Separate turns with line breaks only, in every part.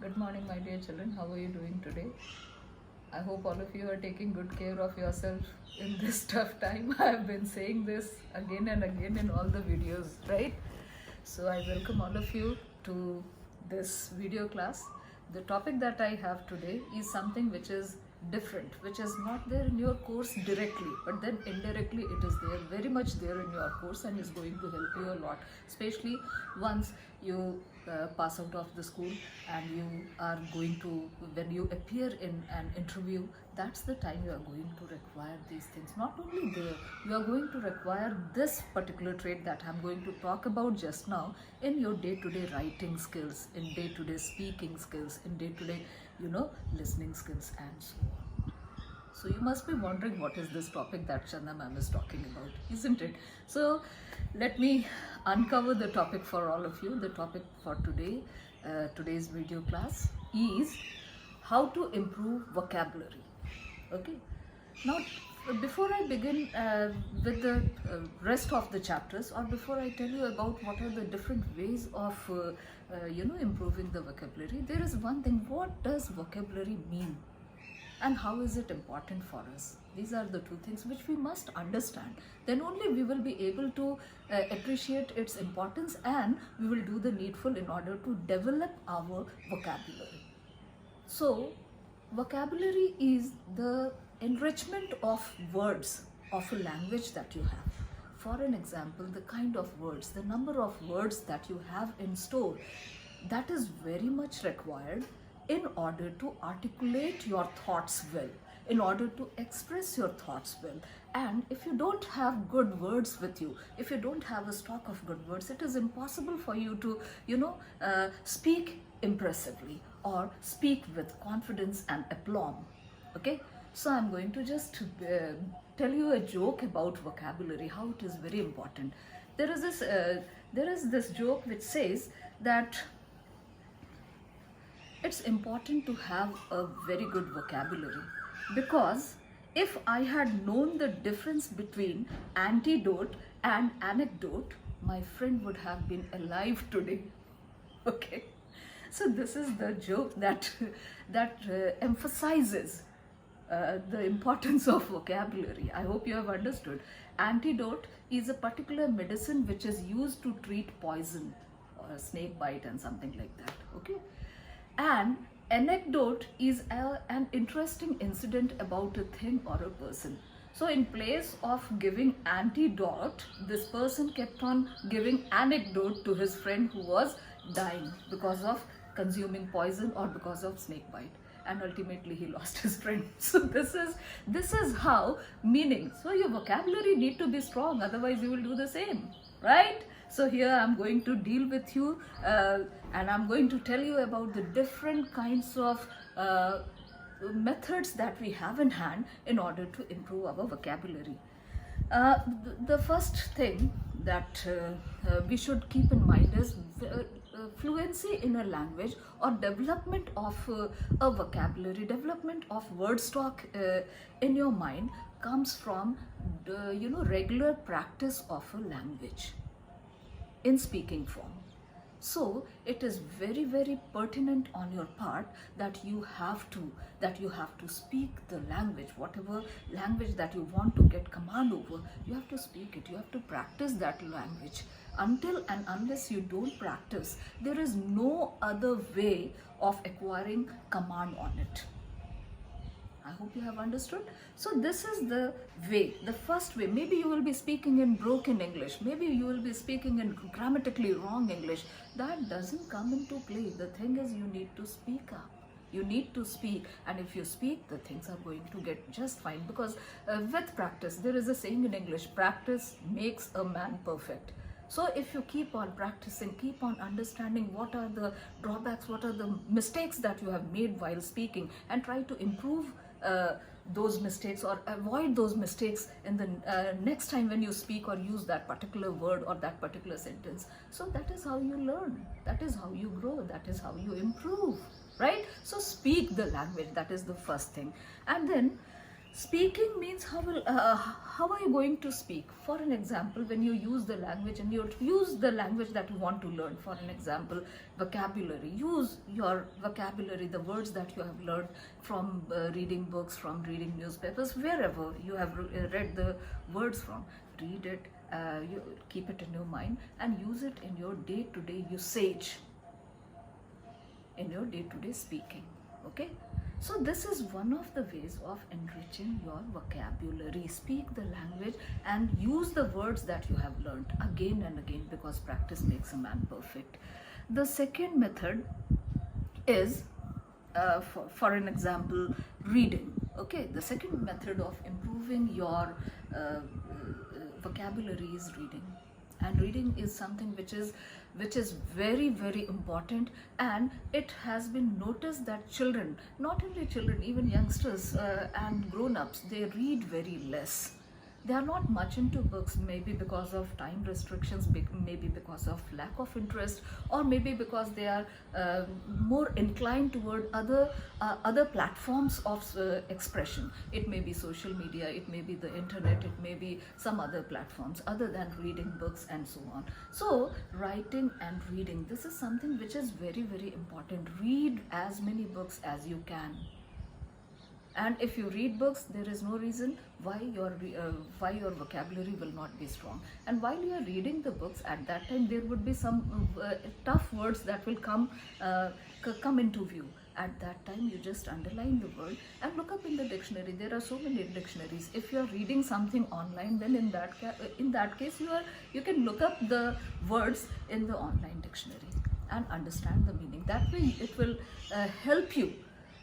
Good morning, my dear children. How are you doing today? I hope all of you are taking good care of yourself in this tough time. I have been saying this again and again in all the videos, right? So I welcome all of you to this video class. The topic that I have today is something which is different, which is not there in your course directly, but then indirectly it is there, very much there in your course, and is going to help you a lot, especially once you pass out of the school and you are going to, when you appear in an interview, that's the time you are going to require these things. Not only there, you are going to require this particular trait that I'm going to talk about just now in your day-to-day writing skills, in day-to-day speaking skills, in day-to-day, listening skills, and so on. So you must be wondering what is this topic that Chanda ma'am is talking about, isn't it? So let me uncover the topic for all of you. The topic for today, today's video class is how to improve vocabulary. Okay. Now, before I begin with the rest of the chapters, or before I tell you about what are the different ways of improving the vocabulary, there is one thing. What does vocabulary mean? And how is it important for us? These are the two things which we must understand. Then only we will be able to appreciate its importance, and we will do the needful in order to develop our vocabulary. So, vocabulary is the enrichment of words of a language that you have. For an example, the kind of words, the number of words that you have in store, that is very much required in order to articulate your thoughts well, in order to express your thoughts well. And if you don't have good words with you, if you don't have a stock of good words, it is impossible for you to, speak impressively or speak with confidence and aplomb. Okay, so I'm going to just tell you a joke about vocabulary, how it is very important. There is this joke which says that it's important to have a very good vocabulary, because if I had known the difference between antidote and anecdote, my friend would have been alive today. Okay, so this is the joke that emphasizes the importance of vocabulary. I hope you have understood. Antidote is a particular medicine which is used to treat poison or a snake bite and something like that. Okay, and anecdote is an interesting incident about a thing or a person. So in place of giving antidote, this person kept on giving anecdote to his friend who was dying because of consuming poison or because of snake bite, and ultimately he lost his friend. So this is how meaning. So your vocabulary need to be strong, otherwise you will do the same, right? So here I'm going to deal with you and I'm going to tell you about the different kinds of methods that we have in hand in order to improve our vocabulary. The first thing that we should keep in mind is fluency in a language, or development of a vocabulary, development of word stock in your mind comes from regular practice of a language in speaking form. So it is very, very pertinent on your part that you have to speak the language, whatever language that you want to get command over. You have to speak it. You have to practice that language. Until and unless you don't practice, there is no other way of acquiring command on it. I hope you have understood. So this is the way, the first way. Maybe you will be speaking in broken English. Maybe you will be speaking in grammatically wrong English. That doesn't come into play. The thing is, you need to speak up. You need to speak, and if you speak, the things are going to get just fine, because with practice, there is a saying in English, practice makes a man perfect. So if you keep on practicing, keep on understanding what are the drawbacks, what are the mistakes that you have made while speaking, and try to improve those mistakes or avoid those mistakes in the next time when you speak or use that particular word or that particular sentence. So that is how you learn, that is how you grow, that is how you improve, right? So speak the language, that is the first thing. And then Speaking means how are you going to speak? For an example, when you use the language and you use the language that you want to learn. For an example, vocabulary. Use your vocabulary, the words that you have learned from reading books, from reading newspapers, wherever you have read the words from. Read it, you keep it in your mind and use it in your day-to-day usage, in your day-to-day speaking. Okay, so this is one of the ways of enriching your vocabulary. Speak the language and use the words that you have learned again and again, because practice makes a man perfect. The second method is for an example, reading. Okay, the second method of improving your vocabulary is reading. And reading is something which is very, very important, and it has been noticed that children, not only children, even youngsters and grown-ups, they read very less. They are not much into books, maybe because of time restrictions, maybe because of lack of interest, or maybe because they are more inclined toward other platforms of expression. It may be social media, it may be the internet, it may be some other platforms other than reading books and so on. So writing and reading, this is something which is very, very important. Read as many books as you can. And if you read books, there is no reason why your vocabulary will not be strong. And while you are reading the books, at that time there would be some tough words that will come into view. At that time, you just underline the word and look up in the dictionary. There are so many dictionaries. If you are reading something online, then in that case, you can look up the words in the online dictionary and understand the meaning. That way, it will help you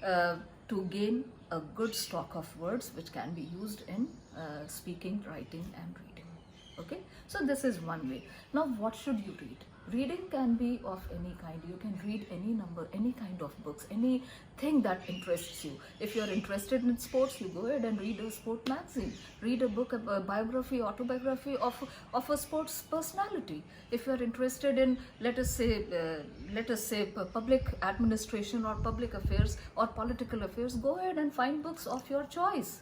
to gain a good stock of words which can be used in speaking, writing and reading. Okay, so this is one way. Now what should you read? Reading can be of any kind. You can read any number, any kind of books, anything that interests you. If you're interested in sports, you go ahead and read a sport magazine. Read a book, a biography, autobiography of a sports personality. If you're interested in, let us say public administration or public affairs or political affairs, go ahead and find books of your choice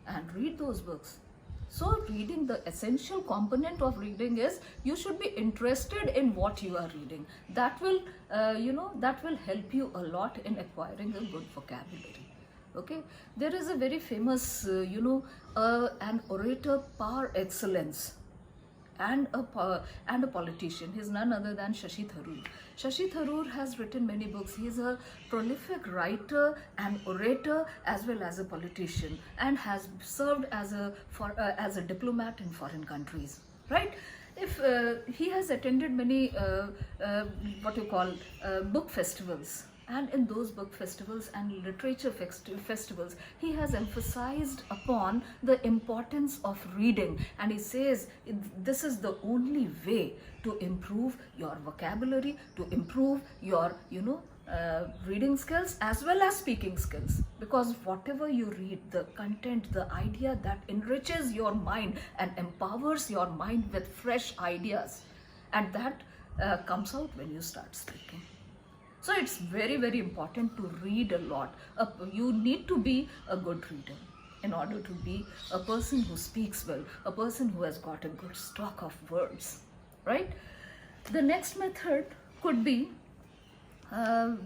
and read those books. So reading, the essential component of reading is you should be interested in what you are reading. That will, that will help you a lot in acquiring a good vocabulary. Okay, there is a very famous, an orator par excellence and a politician. He is none other than Shashi Tharoor. Shashi Tharoor has written many books. He is a prolific writer and orator as well as a politician, and has served as a diplomat in foreign countries. Right? If he has attended many book festivals. And in those book festivals and literature festivals, he has emphasized upon the importance of reading. And he says this is the only way to improve your vocabulary, to improve your, reading skills as well as speaking skills. Because whatever you read, the content, the idea that enriches your mind and empowers your mind with fresh ideas. And that comes out when you start speaking. So it's very, very important to read a lot. You need to be a good reader in order to be a person who speaks well, a person who has got a good stock of words, right? The next method could be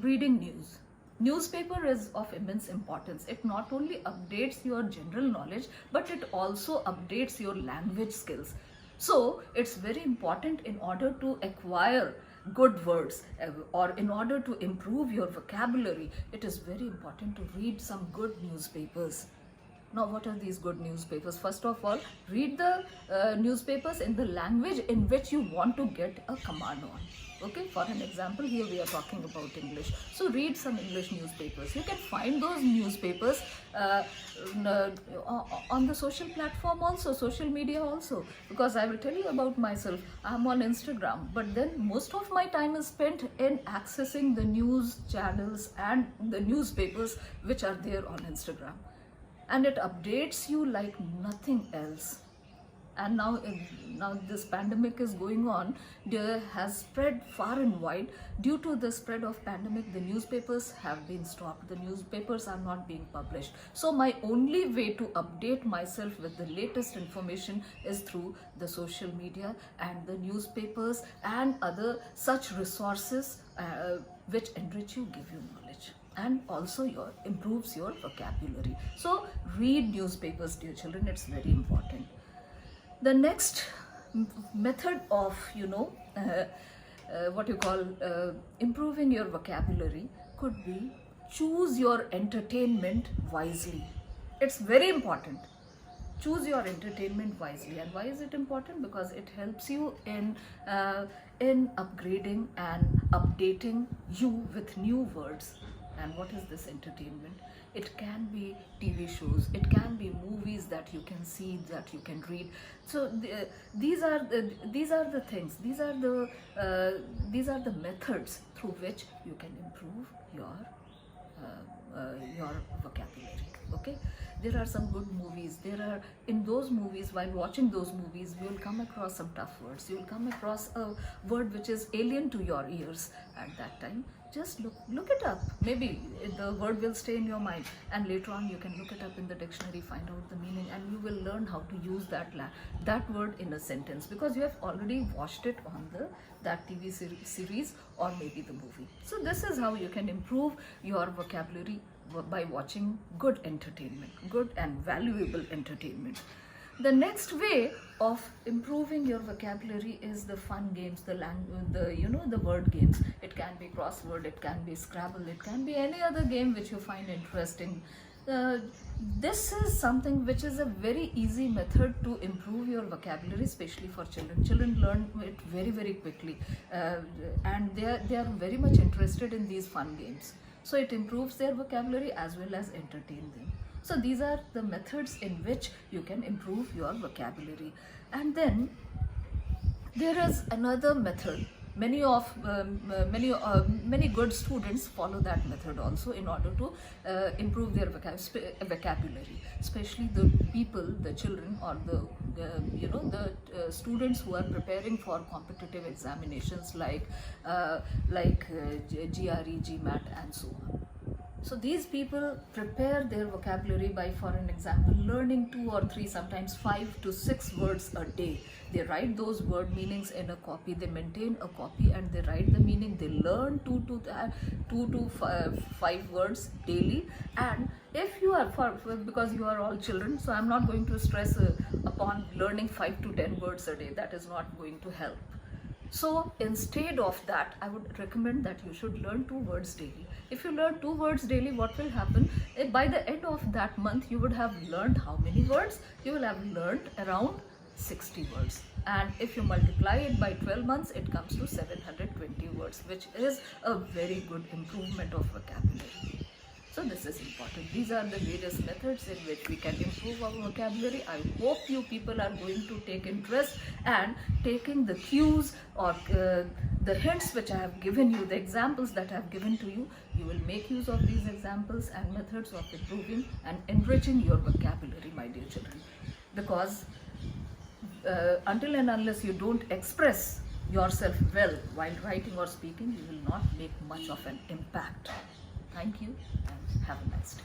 reading news. Newspaper is of immense importance. It not only updates your general knowledge, but it also updates your language skills. So it's very important, in order to acquire good words or in order to improve your vocabulary, it is very important to read some good newspapers. Now, what are these good newspapers? First of all, read the newspapers in the language in which you want to get a command on. Okay, for an example, here we are talking about English. So read some English newspapers. You can find those newspapers on the social platform also, social media also. Because I will tell you about myself, I'm on Instagram, but then most of my time is spent in accessing the news channels and the newspapers which are there on Instagram. And it updates you like nothing else. and now this pandemic is going on, there has spread far and wide. Due to the spread of pandemic, the newspapers have been stopped, the newspapers are not being published. So my only way to update myself with the latest information is through the social media and the newspapers and other such resources which enrich you, give you knowledge, and also improves your vocabulary. So read newspapers, dear children, it's very important. The next method of what you call improving your vocabulary could be choose your entertainment wisely. It's very important. Choose your entertainment wisely. And why is it important? Because it helps you in upgrading and updating you with new words. And what is this entertainment? It can be TV shows, it can be movies that you can see, that you can read. So these are the things, these are the methods through which you can improve your vocabulary. Okay, there are some good movies. In those movies, while watching those movies, you will come across some tough words. You will come across a word which is alien to your ears at that time. Just look it up. Maybe the word will stay in your mind, and later on you can look it up in the dictionary, find out the meaning, and you will learn how to use that word in a sentence, because you have already watched it on that TV series or maybe the movie. So this is how you can improve your vocabulary, by watching good entertainment, good and valuable entertainment. The next way of improving your vocabulary is the fun games, the word games. It can be crossword, it can be Scrabble, it can be any other game which you find interesting. This is something which is a very easy method to improve your vocabulary, especially for children. Children learn it very, very quickly, and they are very much interested in these fun games. So it improves their vocabulary as well as entertain them. So these are the methods in which you can improve your vocabulary. And then there is another method. Many good students follow that method also in order to improve their vocabulary, especially the people, the children, or the students who are preparing for competitive examinations like GRE, GMAT, and so on. So these people prepare their vocabulary by, for an example, learning 2 or 3, sometimes 5 to 6 words a day. They write those word meanings in a copy, they maintain a copy, and they write the meaning. They learn 2 to 5 words daily. And if you are, because you are all children, so I'm not going to stress upon learning 5 to 10 words a day. That is not going to help. So instead of that, I would recommend that you should learn 2 words daily. If you learn 2 words daily, what will happen? By the end of that month, you would have learned how many words? You will have learned around 60 words. And if you multiply it by 12 months, it comes to 720 words, which is a very good improvement of vocabulary. So this is important. These are the various methods in which we can improve our vocabulary. I hope you people are going to take interest and taking the cues or the hints which I have given you, the examples that I have given to you. You will make use of these examples and methods of improving and enriching your vocabulary, my dear children. Because until and unless you don't express yourself well while writing or speaking, you will not make much of an impact. Thank you and have a nice day.